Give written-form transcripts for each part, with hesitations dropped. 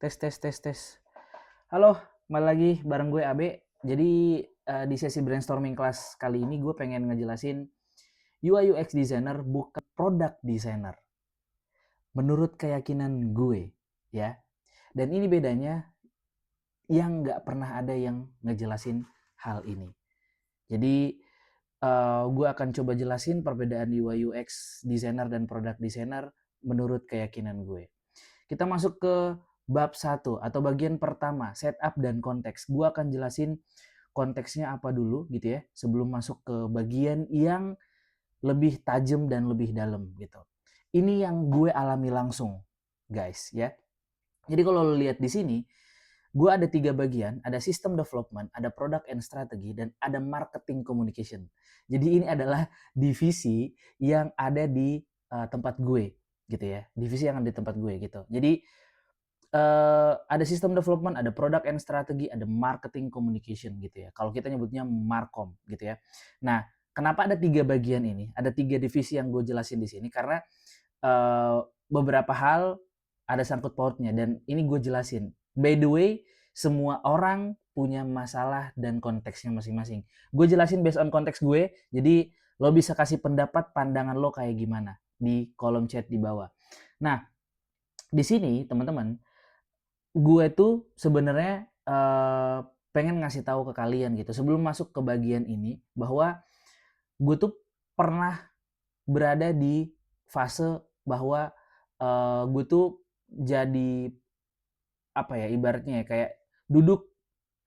Tes tes tes tes. Halo, kembali lagi bareng gue Abe. Jadi di sesi brainstorming kelas kali ini gue pengen ngejelasin UI UX designer bukan product designer. Menurut keyakinan gue, ya. Dan ini bedanya yang nggak pernah ada yang ngejelasin hal ini. Jadi gue akan coba jelasin perbedaan UI UX designer dan product designer menurut keyakinan gue. Kita masuk ke bab 1 atau bagian pertama, setup dan konteks. Gue akan jelasin konteksnya apa dulu gitu ya, sebelum masuk ke bagian yang lebih tajam dan lebih dalam gitu. Ini yang gue alami langsung, guys ya. Jadi kalau lo lihat di sini, gue ada 3 bagian, ada system development, ada product and strategy, dan ada marketing communication. Jadi ini adalah divisi yang ada di tempat gue gitu ya, divisi yang ada di tempat gue gitu. Jadi ada system development, ada product and strategy, ada marketing communication gitu ya. Kalau kita nyebutnya markom gitu ya. Nah, kenapa ada 3 bagian ini? Ada 3 divisi yang gue jelasin di sini karena beberapa hal ada sangkut pautnya dan ini gue jelasin. By the way, semua orang punya masalah dan konteksnya masing-masing. Gue jelasin based on konteks gue, jadi lo bisa kasih pendapat pandangan lo kayak gimana di kolom chat di bawah. Nah, di sini teman-teman, gue tuh sebenarnya pengen ngasih tahu ke kalian gitu sebelum masuk ke bagian ini bahwa gue tuh pernah berada di fase bahwa gue tuh jadi apa ya ibaratnya ya kayak duduk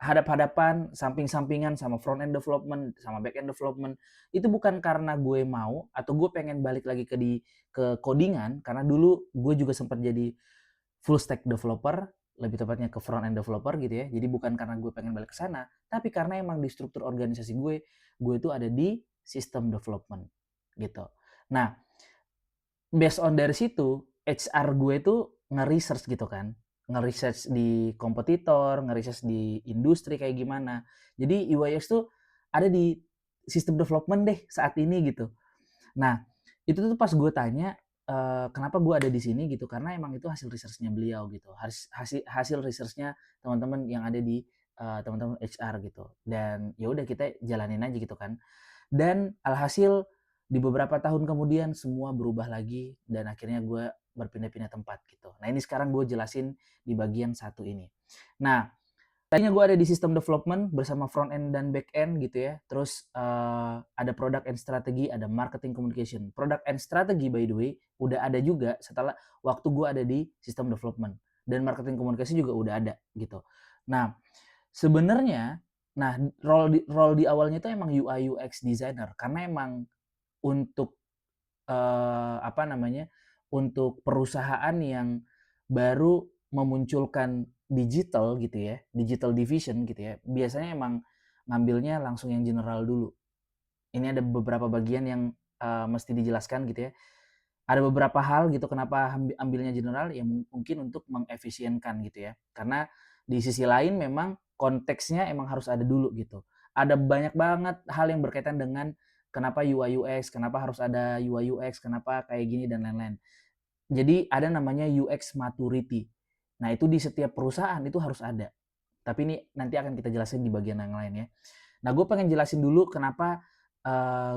hadap-hadapan, samping-sampingan sama front end development, sama back end development. Itu bukan karena gue mau atau gue pengen balik lagi ke codingan karena dulu gue juga sempat jadi full stack developer, lebih tepatnya ke front end developer gitu ya. Jadi bukan karena gue pengen balik ke sana, tapi karena emang di struktur organisasi gue itu ada di system development gitu. Nah, based on dari situ, HR gue itu nge-research gitu kan. Nge-research di kompetitor, nge-research di industri kayak gimana. Jadi UX tuh ada di sistem development deh saat ini gitu. Nah, itu tuh pas gue tanya, kenapa gue ada di sini gitu, karena emang itu hasil research-nya beliau gitu. Hasil research-nya teman-teman yang ada di, teman-teman HR gitu. Dan ya udah kita jalanin aja gitu kan. Dan alhasil di beberapa tahun kemudian semua berubah lagi dan akhirnya gue berpindah-pindah tempat gitu. Nah ini sekarang gue jelasin di bagian satu ini. Nah tadinya gue ada di sistem development bersama front end dan back end gitu ya. Terus ada product and strategy, ada marketing communication. Product and strategy by the way udah ada juga setelah waktu gue ada di sistem development dan marketing communication juga udah ada gitu. Nah sebenarnya, nah role di awalnya itu emang UI UX designer karena emang untuk apa namanya, untuk perusahaan yang baru memunculkan digital gitu ya, digital division gitu ya, biasanya emang ngambilnya langsung yang general dulu. Ini ada beberapa bagian yang mesti dijelaskan gitu ya. Ada beberapa hal gitu kenapa ambilnya general ya mungkin untuk mengefisienkan gitu ya. Karena di sisi lain memang konteksnya emang harus ada dulu gitu. Ada banyak banget hal yang berkaitan dengan kenapa UI UX, kenapa harus ada UI UX, kenapa kayak gini dan lain-lain. Jadi ada namanya UX maturity. Nah, itu di setiap perusahaan itu harus ada. Tapi ini nanti akan kita jelasin di bagian yang lain ya. Nah, gue pengen jelasin dulu kenapa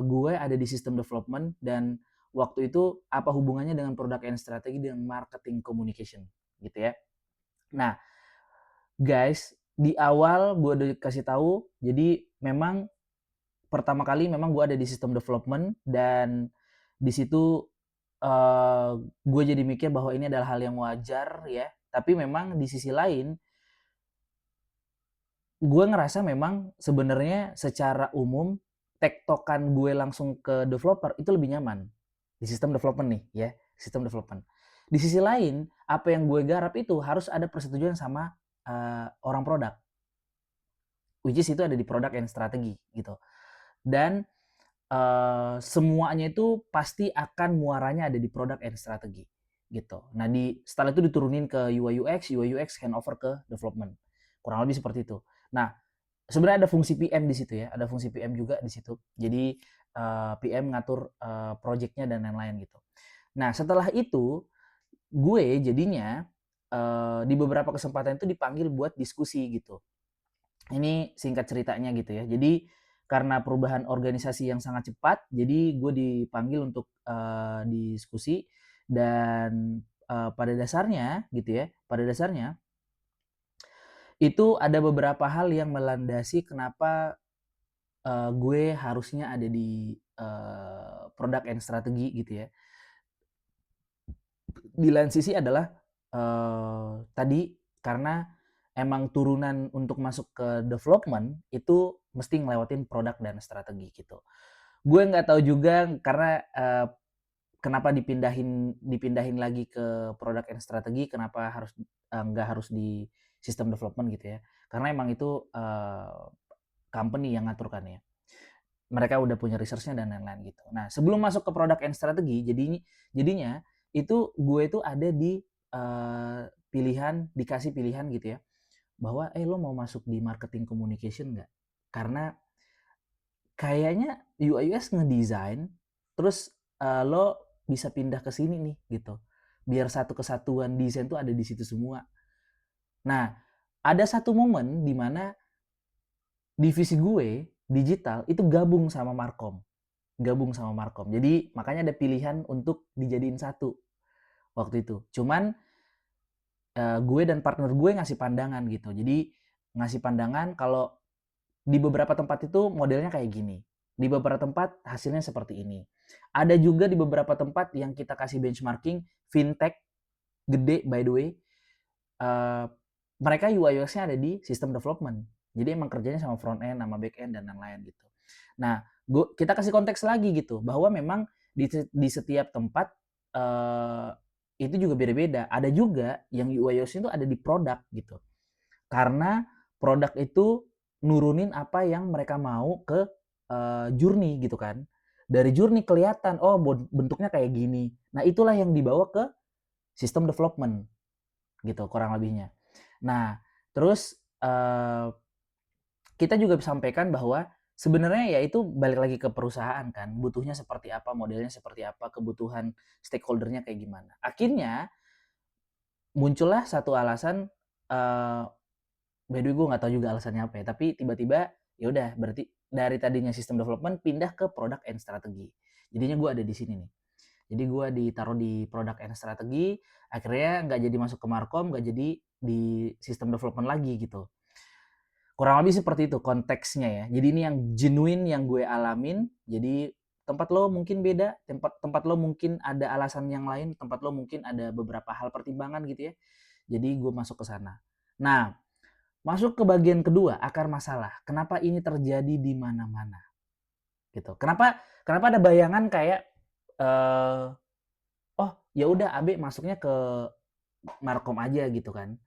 gue ada di sistem development dan waktu itu apa hubungannya dengan product and strategy dan marketing communication gitu ya. Nah, guys, di awal gue udah kasih tahu, jadi memang pertama kali memang gue ada di sistem development dan di situ gue jadi mikir bahwa ini adalah hal yang wajar ya. Tapi memang di sisi lain gue ngerasa memang sebenarnya secara umum tektokan gue langsung ke developer itu lebih nyaman di sistem development nih ya, sistem development. Di sisi lain, apa yang gue garap itu harus ada persetujuan sama orang produk, which is itu ada di product and strategy gitu. Dan semuanya itu pasti akan muaranya ada di product and strategy gitu. Nah setelah itu diturunin ke UI UX handover ke development. Kurang lebih seperti itu. Nah sebenarnya ada fungsi PM di situ ya, ada fungsi PM juga di situ. Jadi PM ngatur project-nya dan lain-lain gitu. Nah setelah itu gue jadinya di beberapa kesempatan itu dipanggil buat diskusi gitu. Ini singkat ceritanya gitu ya. Jadi karena perubahan organisasi yang sangat cepat, jadi gue dipanggil untuk diskusi dan pada dasarnya gitu ya, pada dasarnya itu ada beberapa hal yang melandasi kenapa gue harusnya ada di product and strategi gitu ya. Di lain sisi adalah tadi karena emang turunan untuk masuk ke development itu mesti ngelewatin produk dan strategi gitu. Gue nggak tahu juga karena kenapa dipindahin dipindahin lagi ke produk and strategi, kenapa harus nggak harus di sistem development gitu ya. Karena emang itu company yang ngatur kan ya. Mereka udah punya research-nya dan lain-lain gitu. Nah, sebelum masuk ke product and strategi, jadinya itu gue itu ada di dikasih pilihan gitu ya, bahwa lo mau masuk di marketing communication nggak? Karena kayaknya UI UX ngedesain, terus lo bisa pindah ke sini nih gitu. Biar satu kesatuan desain tuh ada di situ semua. Nah, ada satu momen di mana divisi gue digital itu gabung sama Markom. Jadi makanya ada pilihan untuk dijadiin satu waktu itu. Cuman gue dan partner gue ngasih pandangan gitu. Jadi ngasih pandangan kalau di beberapa tempat itu modelnya kayak gini. Di beberapa tempat hasilnya seperti ini. Ada juga di beberapa tempat yang kita kasih benchmarking fintech gede by the way. Mereka UI UX-nya ada di sistem development. Jadi emang kerjanya sama front end, sama back end dan lain-lain gitu. Nah, kita kasih konteks lagi gitu bahwa memang di setiap tempat itu juga beda-beda. Ada juga yang UI UX itu ada di produk gitu. Karena produk itu nurunin apa yang mereka mau ke journey gitu kan. Dari journey kelihatan oh bentuknya kayak gini. Nah, itulah yang dibawa ke sistem development gitu kurang lebihnya. Nah, terus kita juga sampaikan bahwa sebenarnya ya itu balik lagi ke perusahaan kan, butuhnya seperti apa, modelnya seperti apa, kebutuhan stakeholder-nya kayak gimana. Akhirnya muncullah satu alasan, by the way gue nggak tahu juga alasannya apa ya, tapi tiba-tiba ya udah berarti dari tadinya sistem development pindah ke product and strategi. Jadinya gue ada di sini nih. Jadi gue ditaruh di product and strategi, akhirnya nggak jadi masuk ke Markom, nggak jadi di sistem development lagi gitu. Kurang lebih seperti itu konteksnya ya. Jadi ini yang genuine yang gue alamin. Jadi tempat lo mungkin beda, tempat lo mungkin ada alasan yang lain, tempat lo mungkin ada beberapa hal pertimbangan gitu ya. Jadi gue masuk ke sana. Nah, masuk ke bagian kedua, akar masalah. Kenapa ini terjadi di mana-mana? Gitu. Kenapa ada bayangan kayak oh, ya udah Abe masuknya ke Markom aja gitu kan.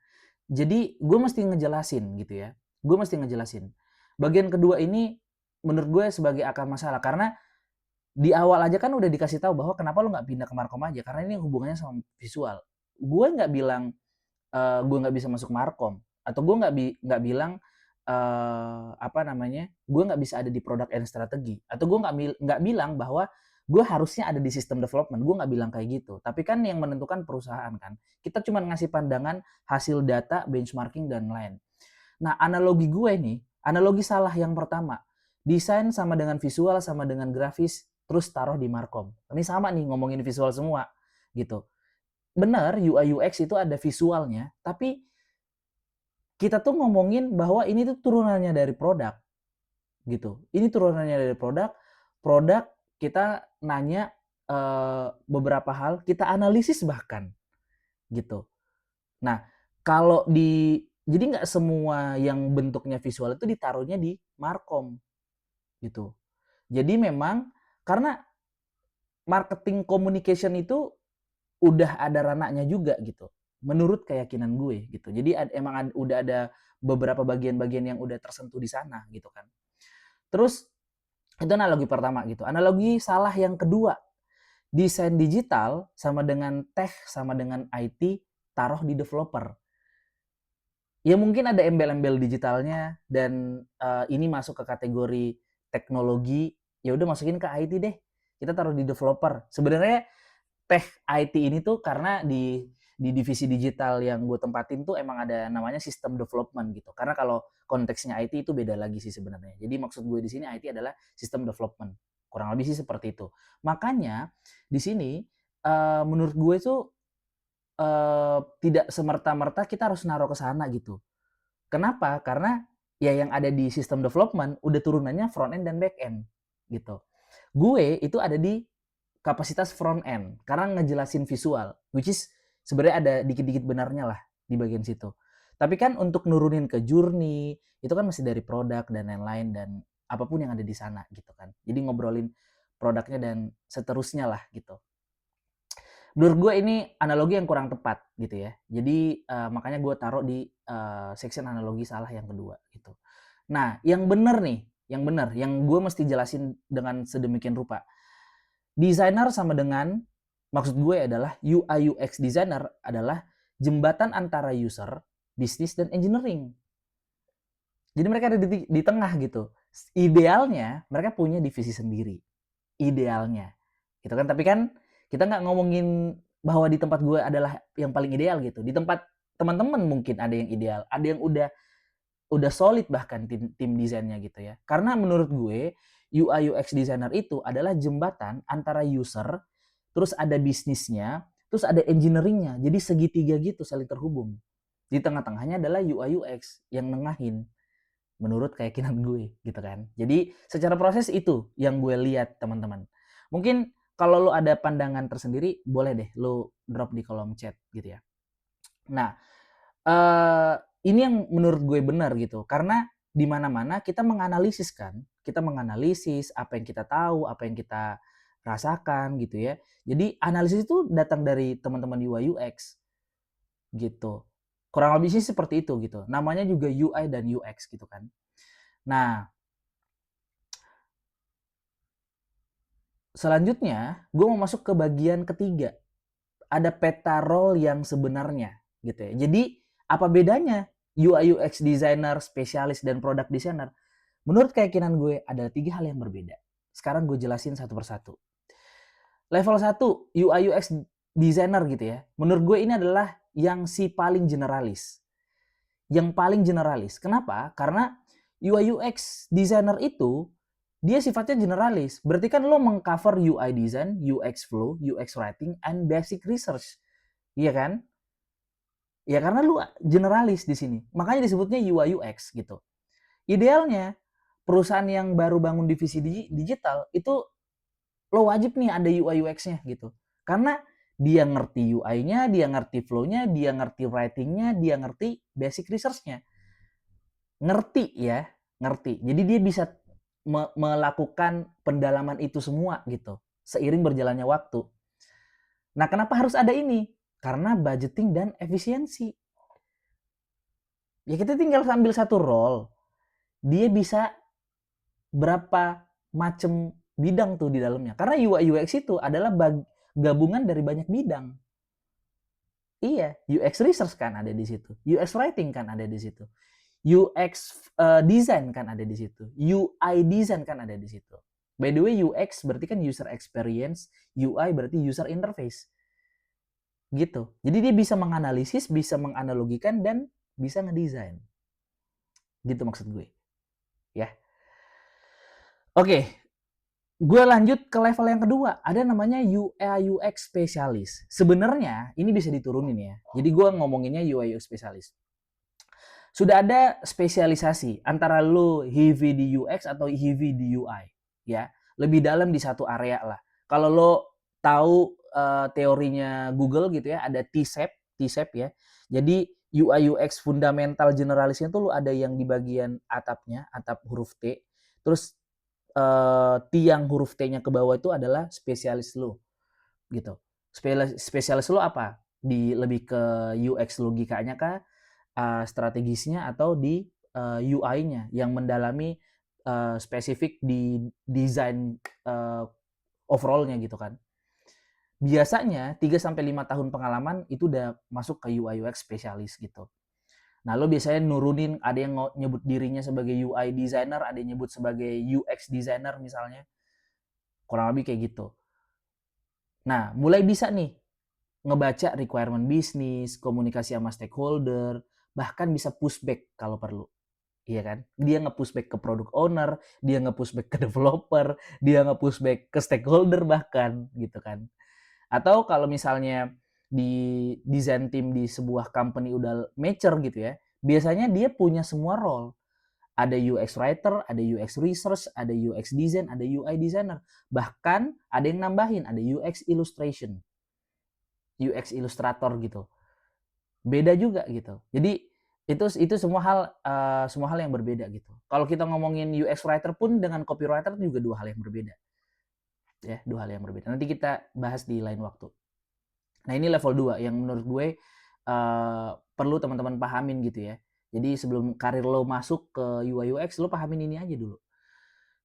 Jadi gue mesti ngejelasin gitu ya. Gue mesti ngejelasin. Bagian kedua ini menurut gue sebagai akar masalah karena di awal aja kan udah dikasih tahu bahwa kenapa lo nggak pindah ke Markom aja karena ini hubungannya sama visual. Gue nggak bilang gue nggak bisa masuk Markom atau gue nggak bilang apa namanya gue nggak bisa ada di product and strategi atau gue nggak bilang bahwa gue harusnya ada di sistem development. Gue nggak bilang kayak gitu. Tapi kan yang menentukan perusahaan kan. Kita cuma ngasih pandangan hasil data, benchmarking dan lain. Nah, analogi gue nih, analogi salah yang pertama. Desain sama dengan visual sama dengan grafis, terus taruh di Markom. Ini sama nih ngomongin visual semua gitu. Benar, UI UX itu ada visualnya, tapi kita tuh ngomongin bahwa ini tuh turunannya dari produk gitu. Ini turunannya dari produk, produk kita nanya beberapa hal, kita analisis bahkan gitu. Nah, kalau jadi nggak semua yang bentuknya visual itu ditaruhnya di Markom gitu. Jadi memang karena marketing communication itu udah ada ranahnya juga gitu. Menurut keyakinan gue gitu. Jadi udah ada beberapa bagian-bagian yang udah tersentuh di sana gitu kan. Terus itu analogi pertama gitu. Analogi salah yang kedua, desain digital sama dengan tech sama dengan IT taruh di developer. Ya mungkin ada embel-embel digitalnya dan ini masuk ke kategori teknologi, ya udah masukin ke IT deh. Kita taruh di developer. Sebenarnya tech IT ini tuh karena di divisi digital yang gue tempatin tuh emang ada namanya system development gitu. Karena kalau konteksnya IT itu beda lagi sih sebenarnya. Jadi maksud gue di sini IT adalah system development. Kurang lebih sih seperti itu. Makanya di sini menurut gue itu tidak semerta-merta kita harus naruh ke sana gitu. Kenapa? Karena ya yang ada di sistem development udah turunannya front end dan back end gitu. Gue itu ada di kapasitas front end karena ngejelasin visual, which is sebenarnya ada dikit-dikit benarnya lah di bagian situ. Tapi kan untuk nurunin ke journey itu kan masih dari produk dan lain-lain dan apapun yang ada di sana gitu kan. Jadi ngobrolin produknya dan seterusnya lah gitu. Menurut gue ini analogi yang kurang tepat gitu ya. Jadi makanya gue taruh di section analogi salah yang kedua gitu. Nah, yang benar nih, yang benar, yang gue mesti jelasin dengan sedemikian rupa. Desainer sama dengan, maksud gue adalah UI UX designer adalah jembatan antara user, bisnis, dan engineering. Jadi mereka ada di tengah gitu. Idealnya mereka punya divisi sendiri. Idealnya. Gitu kan. Tapi kan kita nggak ngomongin bahwa di tempat gue adalah yang paling ideal gitu. Di tempat teman-teman mungkin ada yang ideal, ada yang udah solid bahkan tim desainnya gitu ya. Karena menurut gue UI UX designer itu adalah jembatan antara user, terus ada bisnisnya, terus ada engineeringnya. Jadi segitiga gitu saling terhubung. Di tengah-tengahnya adalah UI UX yang nengahin menurut keyakinan gue gitu kan. Jadi secara proses itu yang gue lihat teman-teman. Mungkin kalau lo ada pandangan tersendiri boleh deh lo drop di kolom chat gitu ya. Nah, ini yang menurut gue benar gitu. Karena di mana-mana kita menganalisis kan, kita menganalisis apa yang kita tahu, apa yang kita rasakan gitu ya. Jadi analisis itu datang dari teman-teman UI UX gitu. Kurang lebih sih seperti itu gitu. Namanya juga UI dan UX gitu kan. Nah, selanjutnya gue mau masuk ke bagian ketiga. Ada peta role yang sebenarnya gitu ya. Jadi apa bedanya UI UX designer, spesialis dan product designer? Menurut keyakinan gue ada 3 hal yang berbeda. Sekarang gue jelasin satu persatu. Level 1 UI UX designer gitu ya. Menurut gue ini adalah yang si paling generalis. Yang paling generalis. Kenapa? Karena UI UX designer itu dia sifatnya generalis. Berarti kan lo mengcover UI design, UX flow, UX writing, and basic research. Iya kan? Ya karena lu generalis di sini. Makanya disebutnya UI UX gitu. Idealnya perusahaan yang baru bangun divisi digital itu lo wajib nih ada UI UX-nya gitu. Karena dia ngerti UI-nya, dia ngerti flow-nya, dia ngerti writing-nya, dia ngerti basic research-nya. Ngerti ya, ngerti. Jadi dia bisa melakukan pendalaman itu semua gitu. Seiring berjalannya waktu. Nah, kenapa harus ada ini? Karena budgeting dan efisiensi. Ya kita tinggal ambil satu role. Dia bisa berapa macam bidang tuh di dalamnya. Karena UI UX itu adalah gabungan dari banyak bidang. Iya, UX research kan ada di situ. UX writing kan ada di situ. UX design kan ada di situ. UI design kan ada di situ. By the way, UX berarti kan user experience, UI berarti user interface. Gitu. Jadi dia bisa menganalisis, bisa menganalogikan dan bisa ngedesain. Gitu maksud gue. Ya. Oke, gue lanjut ke level yang kedua. Ada namanya UI UX spesialis. Sebenarnya ini bisa diturunin ya. Jadi gue ngomonginnya UI UX spesialis. Sudah ada spesialisasi antara lo heavy di UX atau heavy di UI, ya. Lebih dalam di satu area lah. Kalau lo tahu teorinya Google gitu ya, ada T-shape ya. Jadi UI UX fundamental generalisnya tuh lo ada yang di bagian atapnya, atap huruf T. Terus tiang huruf T-nya ke bawah itu adalah spesialis lo gitu. Spesialis lo apa? Lebih ke UX logikanya kah? Strategisnya atau di UI-nya yang mendalami spesifik di desain overall-nya gitu kan. Biasanya 3-5 tahun pengalaman itu udah masuk ke UI UX spesialis gitu. Nah, lo biasanya nurunin, ada yang nyebut dirinya sebagai UI designer, ada yang nyebut sebagai UX designer misalnya. Kurang lebih kayak gitu. Nah, mulai bisa nih ngebaca requirement bisnis, komunikasi sama stakeholder, bahkan bisa pushback kalau perlu. Iya kan? Dia nge-pushback ke product owner, dia nge-pushback ke developer, dia nge-pushback ke stakeholder bahkan gitu kan. Atau kalau misalnya di design team di sebuah company udah mature gitu ya, biasanya dia punya semua role. Ada UX writer, ada UX research, ada UX design, ada UI designer. Bahkan ada yang nambahin, ada UX illustration, UX illustrator gitu. Beda juga gitu. Jadi itu semua hal yang berbeda gitu. Kalau kita ngomongin UX writer pun dengan copywriter juga dua hal yang berbeda. Ya, dua hal yang berbeda. Nanti kita bahas di lain waktu. Nah, ini level 2 yang menurut gue perlu teman-teman pahamin gitu ya. Jadi sebelum karir lo masuk ke UI UX, lo pahamin ini aja dulu.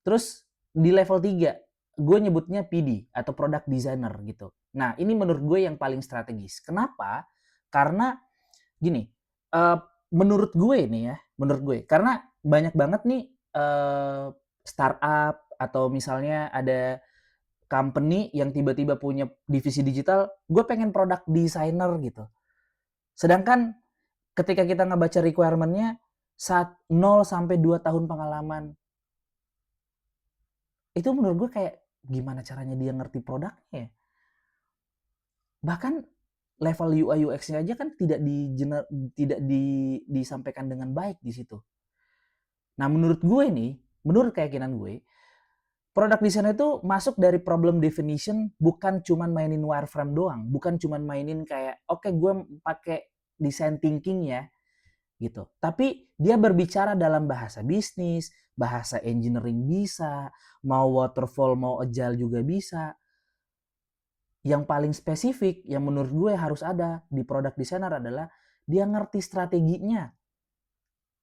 Terus di level 3, gue nyebutnya PD atau product designer gitu. Nah, ini menurut gue yang paling strategis. Kenapa? Karena gini, uh, menurut gue nih ya, menurut gue, karena banyak banget nih startup atau misalnya ada company yang tiba-tiba punya divisi digital, gue pengen product designer gitu. Sedangkan ketika kita ngebaca requirement-nya, 0 sampai 2 tahun pengalaman. Itu menurut gue kayak gimana caranya dia ngerti produknya ya? Bahkan level UI UX-nya aja kan tidak disampaikan dengan baik di situ. Nah, menurut gue nih, menurut keyakinan gue, product design itu masuk dari problem definition, bukan cuman mainin wireframe doang, bukan cuman mainin kayak oke, gue pakai design thinking ya gitu. Tapi dia berbicara dalam bahasa bisnis, bahasa engineering bisa, mau waterfall, mau agile juga bisa. Yang paling spesifik yang menurut gue harus ada di product designer adalah dia ngerti strateginya,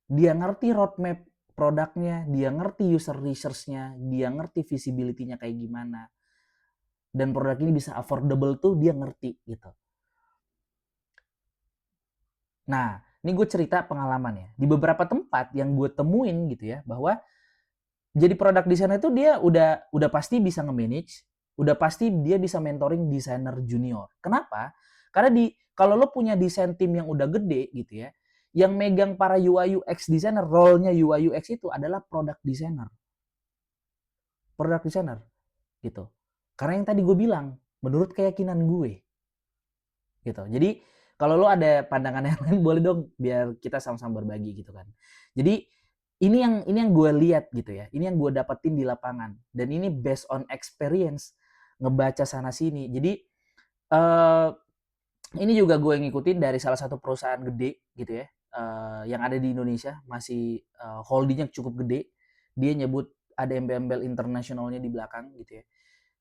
dia ngerti roadmap produknya, dia ngerti user research-nya, dia ngerti visibility-nya kayak gimana. Dan produk ini bisa affordable tuh dia ngerti gitu. Nah, ini gue cerita pengalaman ya. Di beberapa tempat yang gue temuin gitu ya, bahwa jadi product designer itu dia udah pasti bisa nge-manage, udah pasti dia bisa mentoring desainer junior. Kenapa? Karena kalau lo punya desain tim yang udah gede gitu ya, yang megang para UI UX designer, role-nya UI UX itu adalah product designer. Product designer gitu. Karena yang tadi gue bilang, menurut keyakinan gue gitu. Jadi kalau lo ada pandangan yang lain boleh dong biar kita sama-sama berbagi gitu kan. Jadi ini yang gue lihat gitu ya. Ini yang gue dapetin di lapangan dan ini based on experience ngebaca sana sini. Jadi ini juga gue ngikutin dari salah satu perusahaan gede gitu ya. Yang ada di Indonesia masih holdingnya cukup gede. Dia nyebut ada embel-embel internasionalnya di belakang gitu ya.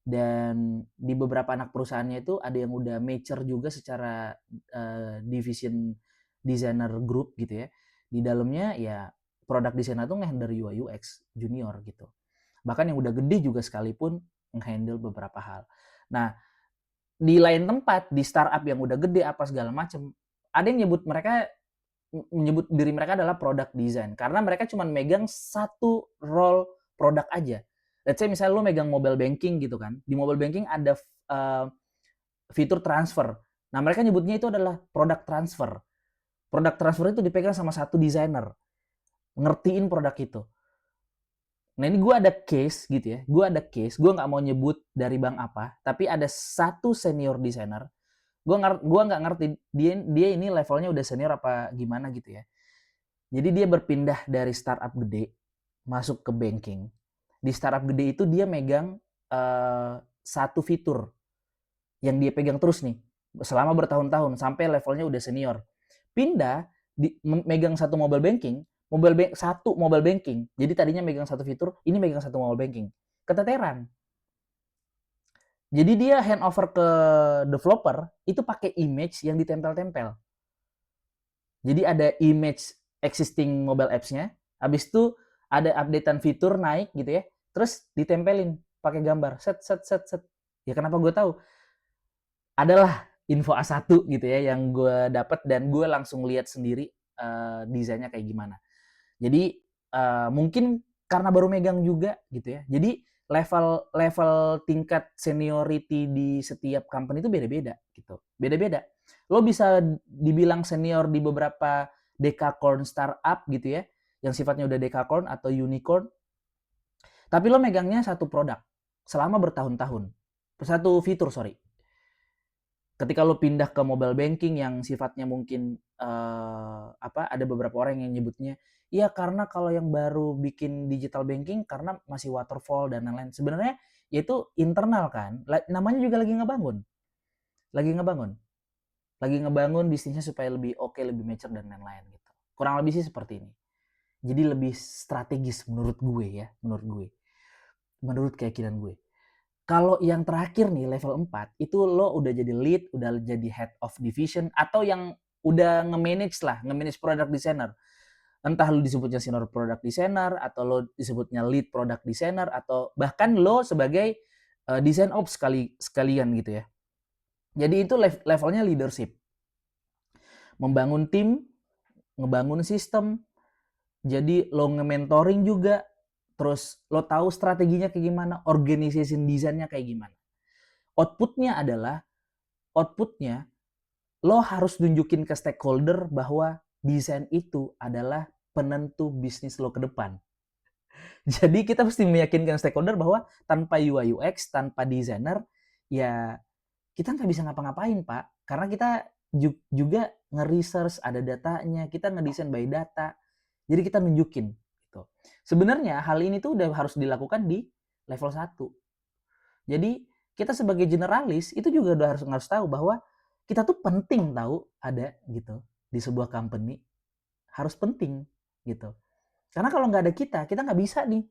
Dan di beberapa anak perusahaannya itu ada yang udah mature juga secara division designer group gitu ya. Di dalamnya ya product designer tuh nge-handle UI UX junior gitu. Bahkan yang udah gede juga sekalipun nge-handle beberapa hal. Nah, di lain tempat di startup yang udah gede apa segala macem, ada yang menyebut diri mereka adalah product design karena mereka cuma megang satu role produk aja. Let's say misalnya lo megang mobile banking gitu kan. Di mobile banking ada fitur transfer. Nah, mereka nyebutnya itu adalah product transfer. Product transfer itu dipegang sama satu desainer. Ngertiin produk itu. Nah, ini gue ada case gitu ya. Gue ada case, gue nggak mau nyebut dari bank apa, tapi ada satu senior designer. Gue nggak ngerti dia ini levelnya udah senior apa gimana gitu ya. Jadi dia berpindah dari startup gede masuk ke banking. Di startup gede itu dia megang satu fitur yang dia pegang terus nih selama bertahun-tahun sampai levelnya udah senior. Pindah megang satu mobile banking, satu mobile banking. Jadi tadinya megang satu fitur, ini megang satu mobile banking. Keteteran. Jadi dia handover ke developer itu pakai image yang ditempel-tempel. Jadi ada image existing mobile apps-nya, habis itu ada updatean fitur naik gitu ya, terus ditempelin pakai gambar, set set set set. Ya kenapa gue tahu? Adalah info A1 gitu ya yang gue dapat dan gue langsung lihat sendiri desainnya kayak gimana. Jadi mungkin karena baru megang juga gitu ya. Jadi level level tingkat seniority di setiap company itu beda-beda gitu. Beda-beda. Lo bisa dibilang senior di beberapa decacorn startup gitu ya, yang sifatnya udah decacorn atau unicorn, tapi lo megangnya satu produk selama bertahun-tahun. Satu fitur, sorry. Ketika lo pindah ke mobile banking yang sifatnya mungkin ada beberapa orang yang nyebutnya iya karena kalau yang baru bikin digital banking karena masih waterfall dan lain-lain. Sebenarnya itu internal kan, namanya juga lagi ngebangun, lagi ngebangun bisnisnya supaya lebih oke, lebih mature dan lain-lain gitu. Kurang lebih sih seperti ini. Jadi lebih strategis menurut gue ya, menurut keyakinan gue. Kalau yang terakhir nih level 4 itu lo udah jadi lead, udah jadi head of division atau yang udah nge-manage product designer. Entah lo disebutnya senior product designer atau lo disebutnya lead product designer atau bahkan lo sebagai design ops sekalian gitu ya. Jadi itu levelnya leadership. Membangun tim, ngebangun sistem, jadi lo nge-mentoring juga, terus lo tahu strateginya kayak gimana, organization design-nya kayak gimana. Outputnya lo harus nunjukin ke stakeholder bahwa desain itu adalah penentu bisnis lo ke depan. Jadi kita mesti meyakinkan stakeholder bahwa tanpa UI UX, tanpa desainer, ya kita nggak bisa ngapa-ngapain Pak. Karena kita juga nge-research, ada datanya, kita ngedesain by data. Jadi kita nunjukin. Gitu. Sebenarnya hal ini tuh udah harus dilakukan di level 1. Jadi kita sebagai generalis itu juga udah harus tahu bahwa kita tuh penting tahu ada gitu di sebuah company, harus penting gitu. Karena kalau nggak ada kita nggak bisa nih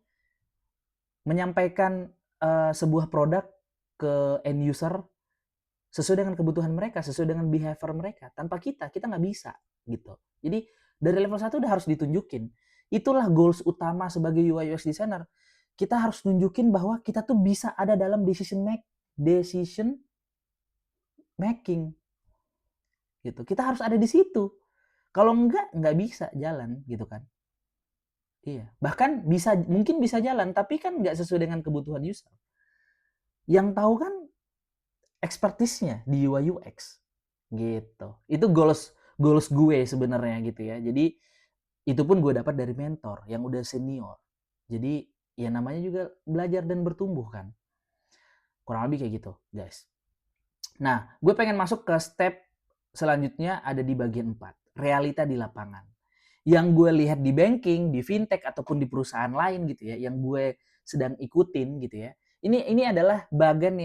menyampaikan sebuah produk ke end user sesuai dengan kebutuhan mereka, sesuai dengan behavior mereka. Tanpa kita nggak bisa gitu. Jadi dari level 1 udah harus ditunjukin. Itulah goals utama sebagai UI UX designer. Kita harus nunjukin bahwa kita tuh bisa ada dalam decision making gitu. Kita harus ada di situ. Kalau nggak bisa jalan gitu kan. Iya. Bahkan mungkin bisa jalan, tapi kan nggak sesuai dengan kebutuhan user. Yang tahu kan expertise-nya di UI UX gitu. Itu goals gue sebenarnya gitu ya. Jadi itu pun gue dapat dari mentor yang udah senior. Jadi ya namanya juga belajar dan bertumbuh kan. Kurang lebih kayak gitu, guys. Nah, gue pengen masuk ke step selanjutnya ada di bagian 4, realita di lapangan. Yang gue lihat di banking, di fintech ataupun di perusahaan lain gitu ya, yang gue sedang ikutin gitu ya. Ini adalah bagian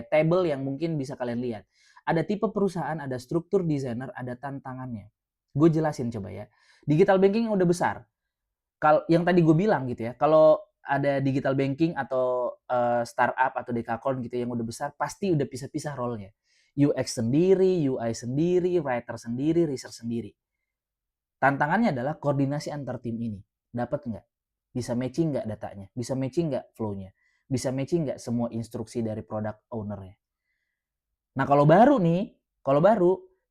table yang mungkin bisa kalian lihat. Ada tipe perusahaan, ada struktur desainer, ada tantangannya. Gue jelasin coba ya. Digital banking yang udah besar. Kalau yang tadi gue bilang gitu ya, kalau ada digital banking atau startup atau dekakorn gitu yang udah besar, pasti udah pisah-pisah role-nya. UX sendiri, UI sendiri, writer sendiri, research sendiri. Tantangannya adalah koordinasi antar tim ini. Dapat nggak? Bisa matching nggak datanya? Bisa matching nggak flow-nya? Bisa matching nggak semua instruksi dari product owner-nya? Nah kalau baru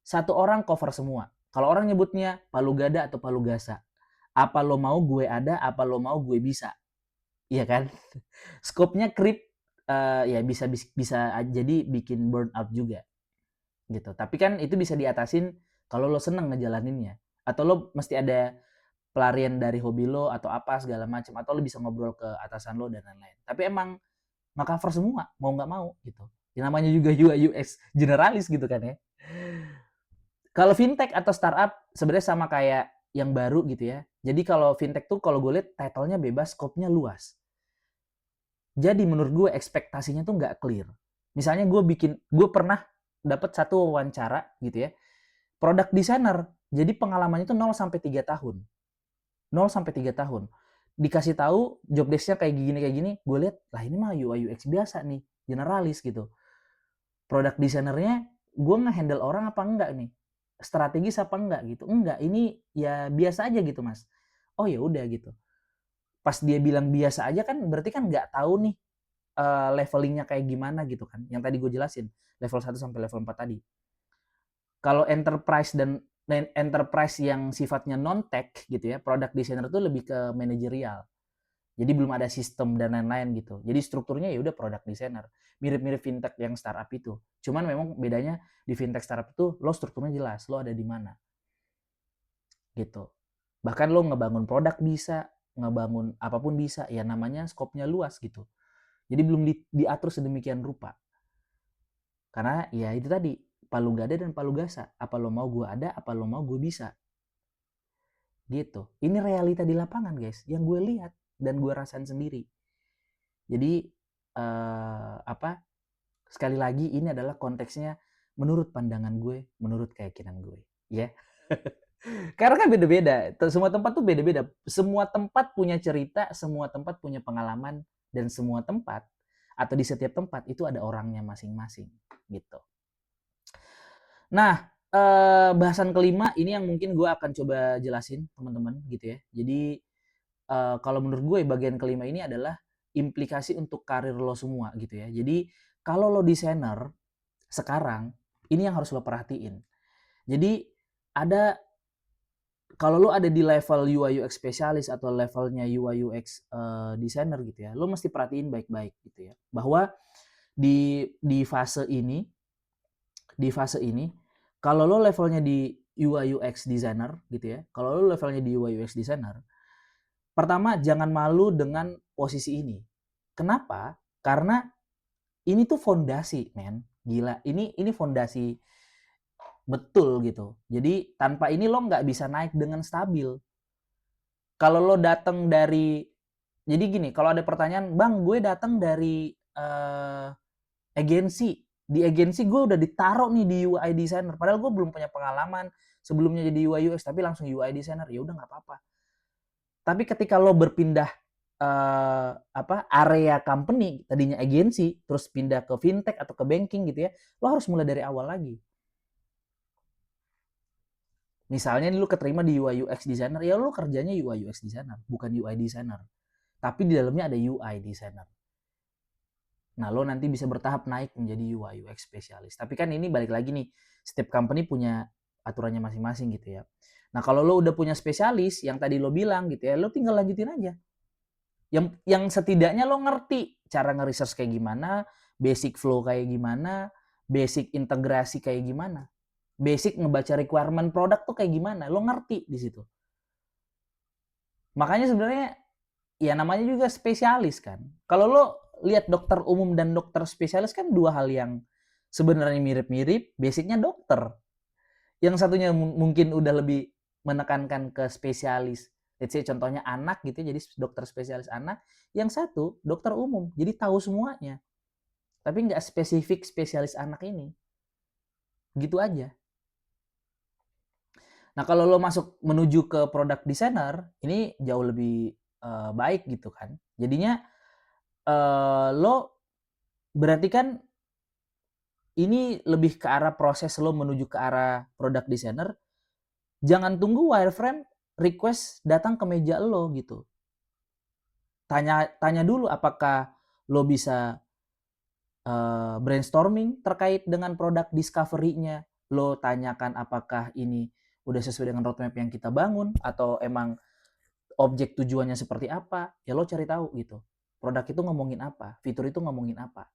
satu orang cover semua. Kalau orang nyebutnya palu gada atau palu gasa. Apa lo mau gue ada, apa lo mau gue bisa. Iya kan? Scope-nya creep, ya bisa jadi bikin burnout juga gitu. Tapi kan itu bisa diatasin kalau lo seneng ngejalaninnya. Atau lo mesti ada pelarian dari hobi lo atau apa segala macam, atau lo bisa ngobrol ke atasan lo dan lain-lain. Tapi emang nggak cover semua, mau nggak mau gitu. Yang namanya juga UI UX generalis gitu kan ya. Kalau fintech atau startup sebenarnya sama kayak yang baru gitu ya. Jadi kalau fintech tuh kalau gue lihat title-nya bebas, scope-nya luas. Jadi menurut gue ekspektasinya tuh nggak clear. Misalnya gue pernah dapat satu wawancara gitu ya. Product designer, jadi pengalamannya tuh 0 sampai 3 tahun. 0 sampai 3 tahun. Dikasih tahu job desk-nya kayak gini, gue lihat lah ini mah UI UX biasa nih, generalis gitu. Product designernya gue nge-handle orang apa enggak nih? Strategis apa enggak gitu? Enggak, ini ya biasa aja gitu mas. Oh ya udah gitu. Pas dia bilang biasa aja kan berarti kan nggak tahu nih levelingnya kayak gimana gitu kan. Yang tadi gue jelasin, level 1 sampai level 4 tadi. Kalau enterprise yang sifatnya non-tech gitu ya, product designer itu lebih ke manajerial. Jadi belum ada sistem dan lain-lain gitu. Jadi strukturnya ya udah product designer. Mirip-mirip fintech yang startup itu. Cuman memang bedanya di fintech startup itu lo strukturnya jelas, lo ada di mana. Gitu. Bahkan lo ngebangun produk bisa, ngebangun apapun bisa, ya namanya skopnya luas gitu. Jadi belum diatur sedemikian rupa. Karena ya itu tadi, palu gada dan palu gasa. Apa lo mau gue ada, apa lo mau gue bisa. Gitu. Ini realita di lapangan guys, yang gue lihat dan gue rasain sendiri. Jadi sekali lagi ini adalah konteksnya menurut pandangan gue, menurut keyakinan gue, ya. Karena kan beda-beda. Semua tempat tuh beda-beda. Semua tempat punya cerita, semua tempat punya pengalaman, dan semua tempat atau di setiap tempat itu ada orangnya masing-masing, gitu. Nah, bahasan kelima ini yang mungkin gue akan coba jelasin teman-teman gitu ya. Jadi kalau menurut gue bagian kelima ini adalah implikasi untuk karir lo semua gitu ya. Jadi kalau lo desainer sekarang, ini yang harus lo perhatiin. Jadi ada kalau lo ada di level UI UX spesialis atau levelnya UI UX designer gitu ya, lo mesti perhatiin baik-baik gitu ya. Bahwa di fase ini kalau lo levelnya di UI UX designer gitu ya. Kalau lo levelnya di UI UX designer, pertama jangan malu dengan posisi ini. Kenapa? Karena ini tuh fondasi, men. Gila, ini fondasi betul gitu. Jadi tanpa ini lo nggak bisa naik dengan stabil. Kalau lo datang dari, jadi gini, kalau ada pertanyaan, bang, gue datang dari agensi, di agensi gue udah ditaruh nih di UI designer, padahal gue belum punya pengalaman sebelumnya jadi UI UX, tapi langsung UI designer, ya udah nggak apa-apa. Tapi ketika lo berpindah area company, tadinya agensi, terus pindah ke fintech atau ke banking gitu ya, lo harus mulai dari awal lagi. Misalnya lu keterima di UI UX designer, ya lu kerjanya UI UX designer, bukan UI designer. Tapi di dalamnya ada UI designer. Nah, lo nanti bisa bertahap naik menjadi UI UX spesialis. Tapi kan ini balik lagi nih, setiap company punya aturannya masing-masing gitu ya. Nah, kalau lo udah punya spesialis yang tadi lo bilang gitu ya, lo tinggal lanjutin aja. Yang setidaknya lo ngerti cara nge-research kayak gimana, basic flow kayak gimana, basic integrasi kayak gimana, basic ngebaca requirement produk tuh kayak gimana, lo ngerti di situ. Makanya sebenarnya ya namanya juga spesialis kan. Kalau lo lihat dokter umum dan dokter spesialis kan dua hal yang sebenarnya mirip-mirip, basicnya dokter. Yang satunya mungkin udah lebih menekankan ke spesialis. Let's say contohnya anak gitu, jadi dokter spesialis anak. Yang satu dokter umum, jadi tahu semuanya. Tapi nggak spesifik spesialis anak ini. Gitu aja. Nah kalau lo masuk menuju ke product designer, ini jauh lebih baik gitu kan. Jadinya lo berarti kan ini lebih ke arah proses lo menuju ke arah product designer. Jangan tunggu wireframe request datang ke meja lo gitu. Tanya dulu apakah lo bisa brainstorming terkait dengan produk discovery-nya. Lo tanyakan apakah ini udah sesuai dengan roadmap yang kita bangun atau emang objek tujuannya seperti apa. Ya lo cari tahu gitu. Produk itu ngomongin apa, fitur itu ngomongin apa.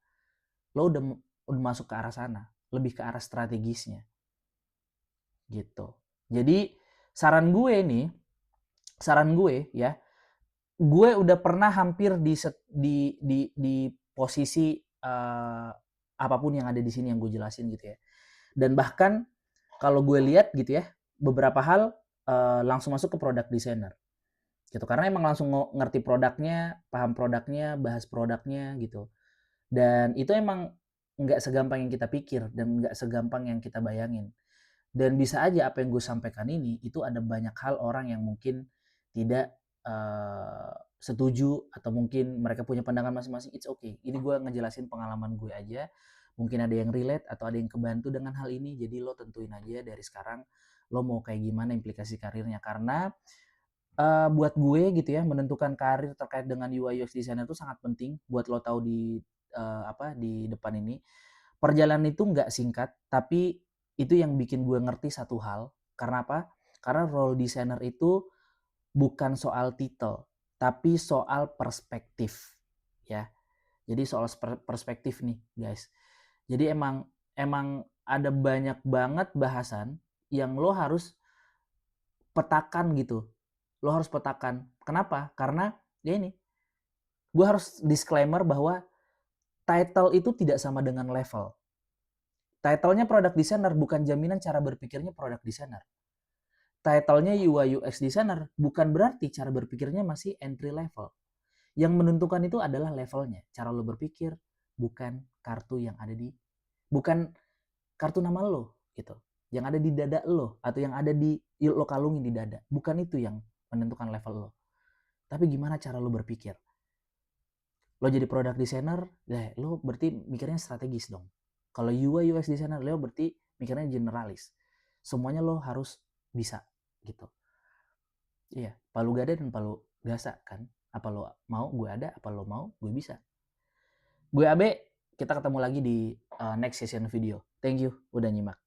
Lo udah masuk ke arah sana, lebih ke arah strategisnya. Gitu. Jadi saran gue ya, gue udah pernah hampir di posisi apapun yang ada di sini yang gue jelasin gitu ya. Dan bahkan kalau gue lihat gitu ya, beberapa hal langsung masuk ke product designer. Gitu. Karena emang langsung ngerti produknya, paham produknya, bahas produknya gitu. Dan itu emang nggak segampang yang kita pikir dan nggak segampang yang kita bayangin. Dan bisa aja apa yang gue sampaikan ini itu ada banyak hal orang yang mungkin tidak setuju atau mungkin mereka punya pandangan masing-masing. It's okay. Ini gue ngejelasin pengalaman gue aja. Mungkin ada yang relate atau ada yang kebantu dengan hal ini. Jadi lo tentuin aja dari sekarang lo mau kayak gimana implikasi karirnya. Karena buat gue gitu ya, menentukan karir terkait dengan UI UX designer itu sangat penting buat lo tahu di depan ini. Perjalanan itu nggak singkat, tapi itu yang bikin gue ngerti satu hal. Karena apa? Karena role designer itu bukan soal title, tapi soal perspektif ya. Jadi soal perspektif nih guys. Jadi emang ada banyak banget bahasan yang lo harus petakan gitu. Lo harus petakan. Kenapa? Karena ya ini, gue harus disclaimer bahwa title itu tidak sama dengan level. Title-nya product designer bukan jaminan cara berpikirnya product designer. Title-nya UI UX designer bukan berarti cara berpikirnya masih entry level. Yang menentukan itu adalah levelnya, cara lo berpikir, bukan kartu yang ada di, bukan kartu nama lo gitu, yang ada di dada lo atau yang ada di lo kalungin di dada, bukan itu yang menentukan level lo. Tapi gimana cara lo berpikir? Lo jadi product designer, lo berarti mikirnya strategis dong. Kalau UI UX designer, lo berarti mikirnya generalis. Semuanya lo harus bisa gitu. Iya, palu gada dan palu gasa kan. Apa lo mau gue ada, apa lo mau gue bisa. Gue Abe, kita ketemu lagi di next session video. Thank you udah nyimak.